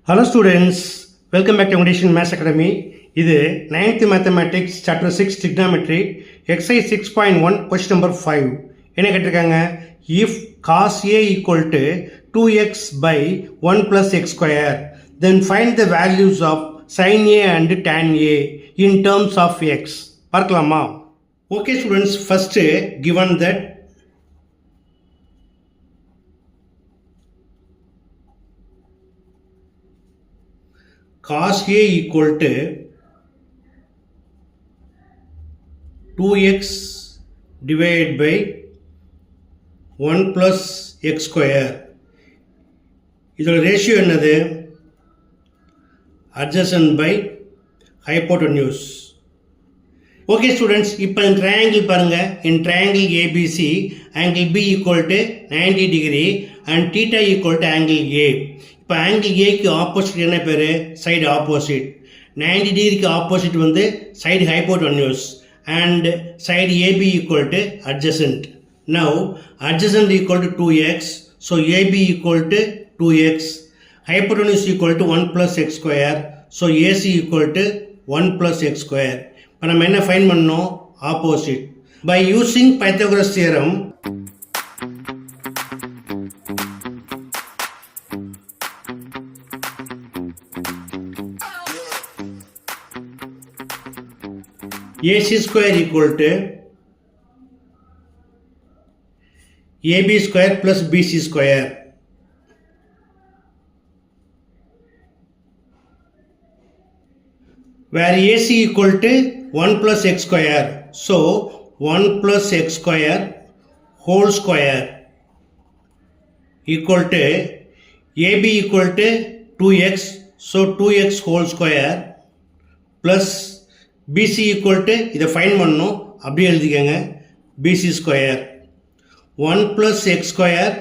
Hello students, welcome back to Foundation Maths Academy. இது 9th Mathematics Chapter 6 Trigonometry Exercise 6.1 Question number 5. என்ன கேட்டிருக்காங்க? If cos A equal to 2x by 1 plus x square, then find the values of sin A and tan A in terms of x. பார்க்கலாமா? Okay students, first given that cos A equal to 2x divided by 1 plus x square. இதோட ratio என்னது? adjacent by hypotenuse. Okay students, இப்போ இந்த triangle பாருங்க. In triangle ABC, angle B equal to 90 degree and theta equal to angle A. இப்போ angle ஏக்கு opposite என்ன பேர்? Side opposite. 90 டிகிரிக்கு ஆப்போசிட் வந்து side hypotenuse and side AB equal to adjacent. Now adjacent equal to 2x, so AB equal to 2x, hypotenuse equal to 1 plus x square, so AC equal to 1 plus x square. இப்போ நம்ம என்ன find பண்ணோம்? Opposite. By using Pythagoras theorem AC square equal to AB square plus BC square. Where AC equal to 1 plus x square. So 1 plus x square whole square equal to AB equal to 2x. So 2x whole square plus BC equal to இதை find பண்ணணும், அப்படியே எழுதிக்கங்க. BC square 1 plus x square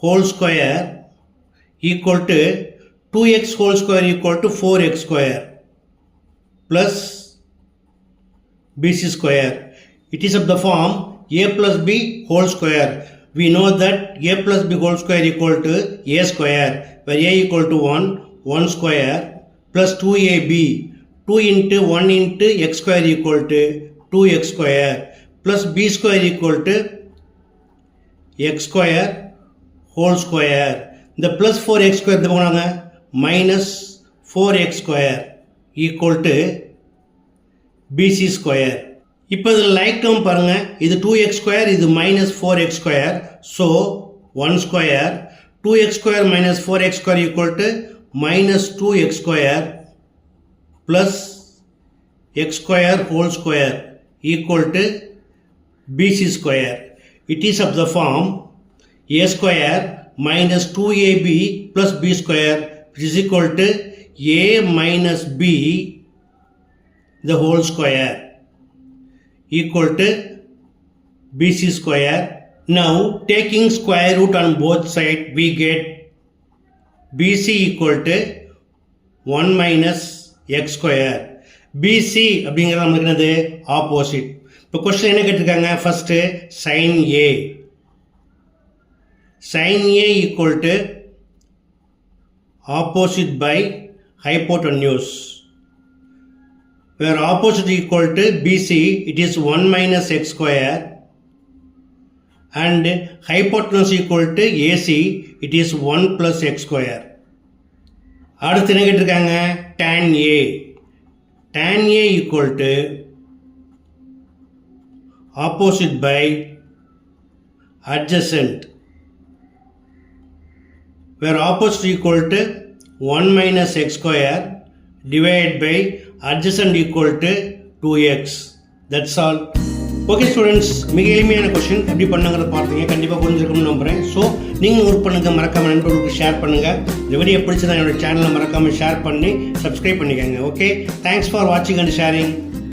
whole square equal to 2x whole square equal to 4x square plus BC square. It is of the form A plus B whole square. We know that A plus B whole square equal to A square, where A equal to 1 square plus 2AB. 2 into 1 into x square equal to 2x square plus b square equal to x square whole square. The plus 4x square minus 4x square equal to bc square. இப்போ இது like term பாருங்க, இது 2x square, இது minus 4x square, so 1 square. 2x square minus 4x square equal to minus 2x square plus x square whole square equal to bc square. It is of the form a square minus 2ab plus b square, which is equal to a minus b the whole square equal to bc square. Now taking square root on both sides, we get bc equal to 1 minus x square. BC அப்படிங்கிறது நமக்கு என்னது? Opposite. இப்போ question என்ன கேட்டிருக்காங்க? First sin A. sin A equal to opposite by hypotenuse. Where opposite equal to BC, it is 1 minus x square, and hypotenuse equal to AC, it is 1 plus x square. அடுத்து என்ன கேட்டிருக்காங்க? tan A. tan A equal to opposite by adjacent, where opposite equal to 1 minus x square divided by adjacent equal to 2x. That's all. Okay students, மிக எளிமையான question எப்படி பண்ணுங்கிறத பார்த்தீங்க. கண்டிப்பாக புரிஞ்சிருக்கும்னு நம்புகிறேன். ஸோ நீங்கள் ஒர்க் பண்ணுங்கள், மறக்காமல் நண்பர்களுக்கு ஷேர் பண்ணுங்கள். இந்த வீடியோ பிடிச்சதா என்னோட சேனலை மறக்காமல் ஷேர் பண்ணி சப்ஸ்கிரைப் பண்ணிக்கோங்க. ஓகே, தேங்க்ஸ் ஃபார் வாட்சிங் அண்ட் ஷேரிங்.